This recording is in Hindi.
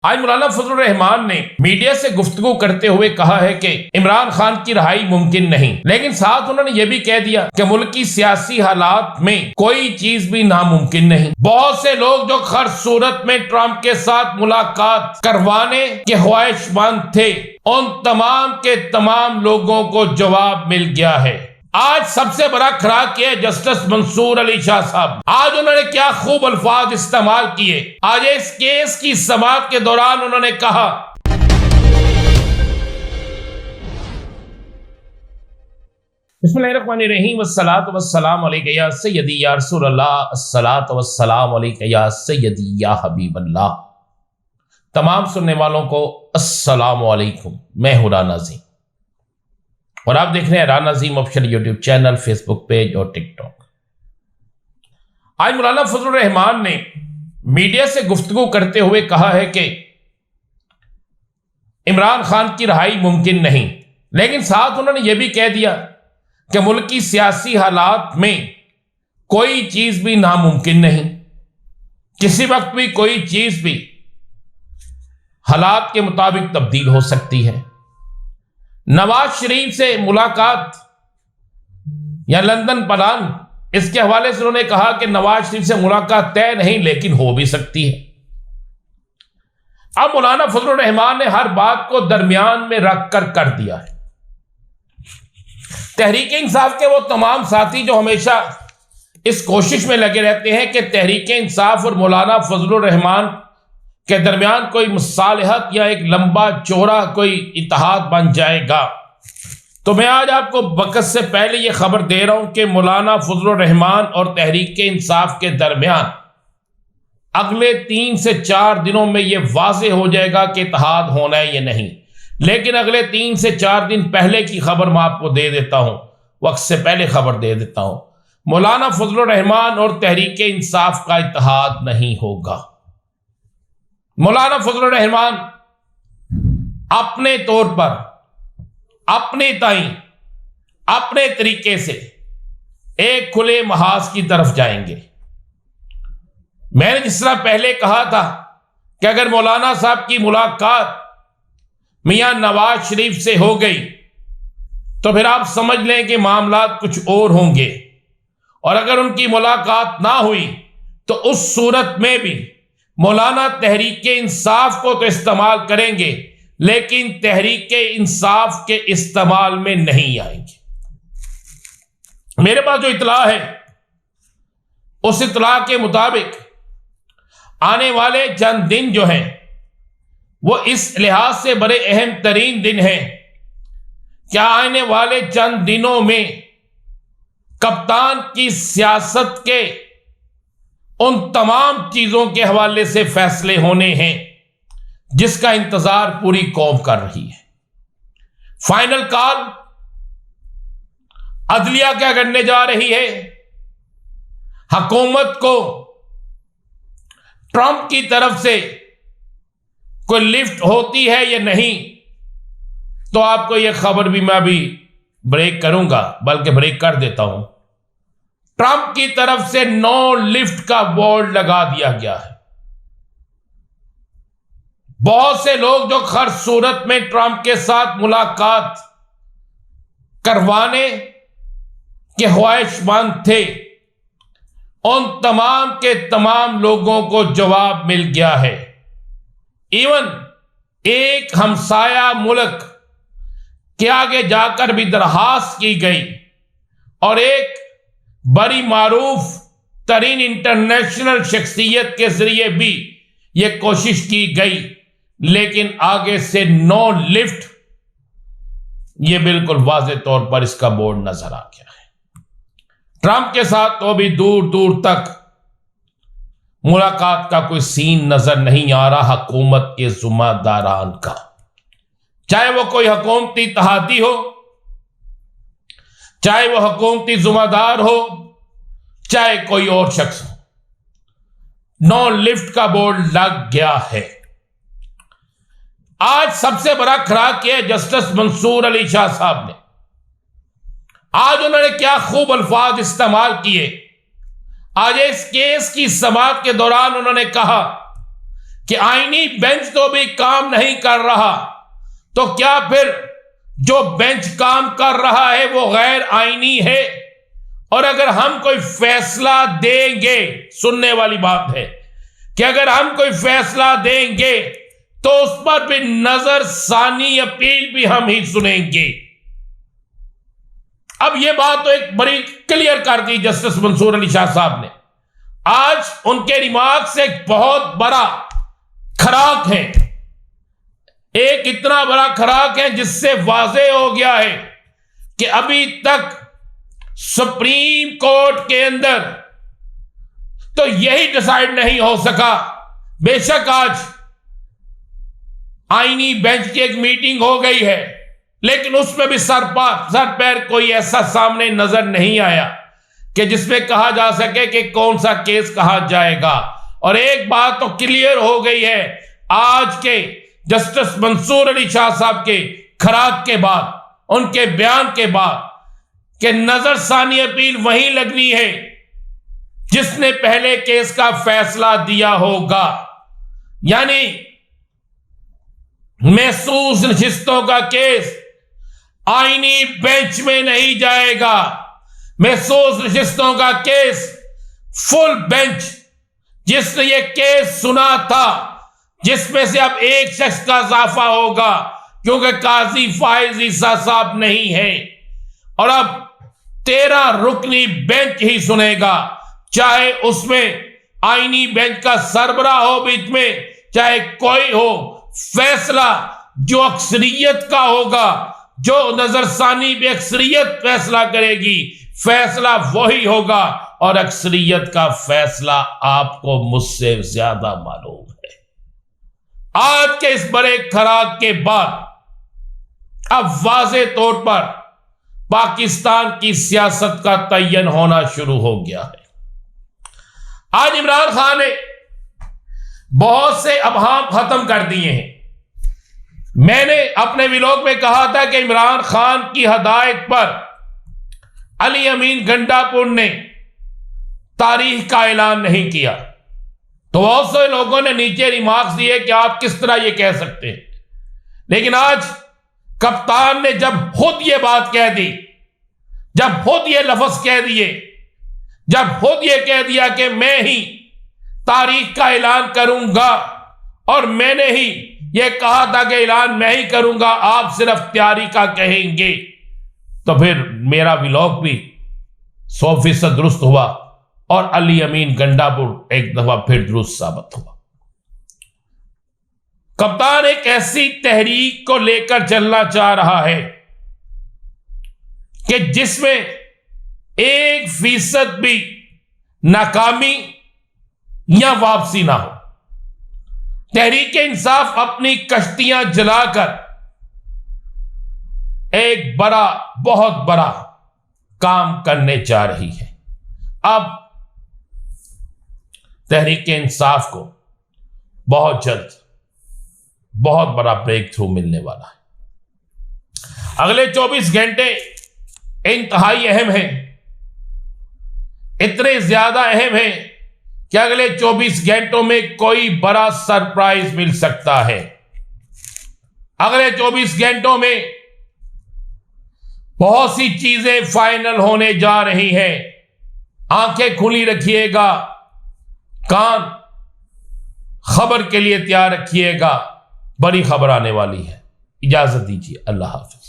आज मौलाना फजलुर रहमान ने मीडिया से गुफ्तगू करते हुए कहा है कि इमरान खान की रिहाई मुमकिन नहीं, लेकिन साथ उन्होंने यह भी कह दिया कि मुल्क की सियासी हालात में कोई चीज भी नामुमकिन नहीं। बहुत से लोग जो हर सूरत में ट्रंप के साथ मुलाकात करवाने के ख्वाहिशमंद थे, उन तमाम के तमाम लोगों को जवाब मिल गया है। आज सबसे बड़ा खड़ा किया जस्टिस मंसूर अली शाह साहब। आज उन्होंने क्या खूब अल्फाज इस्तेमाल किए। आज इस केस की समाअत के दौरान उन्होंने कहा, बिस्मिल्लाहिर्रहमानिर्रहीम, वस्सलातु वस्सलामु अलैका या सय्यदी या रसूलल्लाह, अस्सलातु वस्सलामु अलैका या सय्यदी या हबीबल्लाह। तमाम सुनने वालों को अस्सलामु अलैकुम। मैं हूं राना अज़ीम और आप देख रहे हैं Rana Azeem official YouTube channel, Facebook page और टिकटॉक। आज मौलाना फजलुर रहमान ने मीडिया से गुफ्तगू करते हुए कहा है कि इमरान खान की रिहाई मुमकिन नहीं, लेकिन साथ उन्होंने यह भी कह दिया कि मुल्क की सियासी हालात में कोई चीज भी नामुमकिन नहीं। किसी वक्त भी कोई चीज भी हालात के मुताबिक तब्दील हो सकती है। नवाज शरीफ से मुलाकात या लंदन प्लान, इसके हवाले से उन्होंने कहा कि नवाज शरीफ से मुलाकात तय नहीं, लेकिन हो भी सकती है। अब मौलाना फजलुर रहमान ने हर बात को दरमियान में रखकर कर दिया है। तहरीक इंसाफ के वो तमाम साथी जो हमेशा इस कोशिश में लगे रहते हैं कि तहरीक इंसाफ और मौलाना फजलुर रहमान के दरमियान कोई मुसालहत या एक लंबा चौड़ा कोई इत्तेहाद बन जाएगा, तो मैं आज आपको वक्त से पहले यह खबर दे रहा हूं कि मौलाना फजलुर रहमान और तहरीक इंसाफ के दरमियान अगले 3 से 4 दिनों में यह वाज़ेह हो जाएगा कि इत्तेहाद होना है या नहीं। लेकिन अगले 3 से 4 दिन पहले की खबर मैं आपको दे देता हूं, वक्त से पहले खबर दे देता हूं, मौलाना फजलुर रहमान और तहरीक इंसाफ का इत्तेहाद नहीं होगा। मौलाना फजलुर रहमान अपने तौर पर, अपने ताई, अपने तरीके से एक खुले महाज की तरफ जाएंगे। मैंने जिस तरह पहले कहा था कि अगर मौलाना साहब की मुलाकात मियां नवाज शरीफ से हो गई तो फिर आप समझ लें कि मामला कुछ और होंगे, और अगर उनकी मुलाकात ना हुई तो उस सूरत में भी मौलाना तहरीक इंसाफ को तो इस्तेमाल करेंगे, लेकिन तहरीक इंसाफ के इस्तेमाल में नहीं आएंगे। मेरे पास जो इतला है उस इतला के मुताबिक आने वाले चंद दिन जो हैं वो इस लिहाज से बड़े अहम तरीन दिन हैं। क्या आने वाले चंद दिनों में कप्तान की सियासत के उन तमाम चीजों के हवाले से फैसले होने हैं जिसका इंतजार पूरी कौम कर रही है। फाइनल कॉल अदलिया क्या करने जा रही है, हुकूमत को ट्रंप की तरफ से कोई लिफ्ट होती है या नहीं, तो आपको यह खबर भी मैं अभी ब्रेक करूंगा, बल्कि ब्रेक कर देता हूं। ट्रंप की तरफ से नो लिफ्ट का बोर्ड लगा दिया गया है। बहुत से लोग जो हर सूरत में ट्रंप के साथ मुलाकात करवाने के ख्वाहिशमंद थे, उन तमाम के तमाम लोगों को जवाब मिल गया है। इवन एक हमसाया मुल्क के आगे जाकर भी दरखास्त की गई और एक बड़ी मारूफ तरीन इंटरनेशनल शख्सियत के जरिए भी यह कोशिश की गई, लेकिन आगे से नो लिफ्ट, यह बिल्कुल वाज़ेह तौर पर इसका बोर्ड नजर आ गया है। ट्रंप के साथ तो भी दूर दूर तक मुलाकात का कोई सीन नजर नहीं आ रहा हुकूमत के जुम्मेदारान का, चाहे वो कोई हुकूमती इत्तेहादी हो, चाहे वो हुकूमती जुम्मेदार हो, चाहे कोई और शख्स हो। नो लिफ्ट का बोर्ड लग गया है। आज सबसे बड़ा खड़ा किया जस्टिस मंसूर अली शाह साहब ने। आज उन्होंने क्या खूब अल्फाज इस्तेमाल किए। आज इस केस की समाअत के दौरान उन्होंने कहा कि आईनी बेंच तो भी काम नहीं कर रहा, तो क्या फिर जो बेंच काम कर रहा है वो गैर आईनी है? और अगर हम कोई फैसला देंगे, सुनने वाली बात है कि अगर हम कोई फैसला देंगे तो उस पर भी नजर सानी अपील भी हम ही सुनेंगे। अब यह बात तो एक बड़ी क्लियर कर दी जस्टिस मंसूर अली शाह साहब ने। आज उनके रिमार्क से एक बहुत बड़ा खराक है, एक इतना बड़ा खराक है जिससे वाज़ेह हो गया है कि अभी तक सुप्रीम कोर्ट के अंदर तो यही डिसाइड नहीं हो सका। बेशक आज आईनी बेंच की एक मीटिंग हो गई है, लेकिन उसमें भी सर पैर कोई ऐसा सामने नजर नहीं आया कि जिसमें कहा जा सके कि कौन सा केस कहा जाएगा। और एक बात तो क्लियर हो गई है आज के जस्टिस मंसूर अली शाह साहब के खराक के बाद, उनके बयान के बाद, कि नजरसानी अपील वहीं लगनी है जिसने पहले केस का फैसला दिया होगा। यानी महसूस नशिस्तों का केस आईनी बेंच में नहीं जाएगा। महसूस नशिस्तों का केस फुल बेंच, जिसने ये केस सुना था, जिसमें से अब एक शख्स का इजाफा होगा क्योंकि काजी फाइज ईसा साहब नहीं है, और अब 13 रुकनी बेंच ही सुनेगा, चाहे उसमें आईनी बेंच का सरबराह हो बीच में, चाहे कोई हो। फैसला जो अक्सरियत का होगा, जो नजरसानी भी अक्सरियत फैसला करेगी, फैसला वही होगा। और अक्सरियत का फैसला आपको मुझसे ज्यादा मालूम है। आज के इस बड़े खराक के बाद अब वाज़े तौर पर पाकिस्तान की सियासत का तयन होना शुरू हो गया है। आज इमरान खान ने बहुत से अबहाम खत्म कर दिए हैं। मैंने अपने व्लॉग में कहा था कि इमरान खान की हदायत पर अली अमीन गंडापुर ने तारीख का ऐलान नहीं किया, तो बहुत से लोगों ने नीचे रिमार्क्स दिए कि आप किस तरह ये कह सकते हैं। लेकिन आज कप्तान ने जब खुद ये बात कह दी, जब खुद ये लफ्ज कह दिए, जब खुद ये कह दिया कि मैं ही तारीख का ऐलान करूंगा और मैंने ही ये कहा था कि ऐलान मैं ही करूंगा, आप सिर्फ तैयारी का कहेंगे, तो फिर मेरा व्लॉग भी 100% दुरुस्त हुआ और अली अमीन गंडापुर एक दफा फिर दुरुस्त साबित हुआ। कप्तान एक ऐसी तहरीक को लेकर चलना चाह रहा है कि जिसमें 1% भी नाकामी या वापसी ना हो। तहरीक इंसाफ अपनी कश्तियां जलाकर एक बड़ा, बहुत बड़ा काम करने जा रही है। अब तहरीक इंसाफ को बहुत जल्द बहुत बड़ा ब्रेक थ्रू मिलने वाला है। अगले 24 घंटे इंतहाई अहम हैं, इतने ज्यादा अहम हैं कि अगले 24 घंटों में कोई बड़ा सरप्राइज मिल सकता है। अगले 24 घंटों में बहुत सी चीजें फाइनल होने जा रही हैं। आंखें खुली रखिएगा, कान खबर के लिए तैयार रखिएगा, बड़ी खबर आने वाली है। इजाजत दीजिए, अल्लाह हाफिज।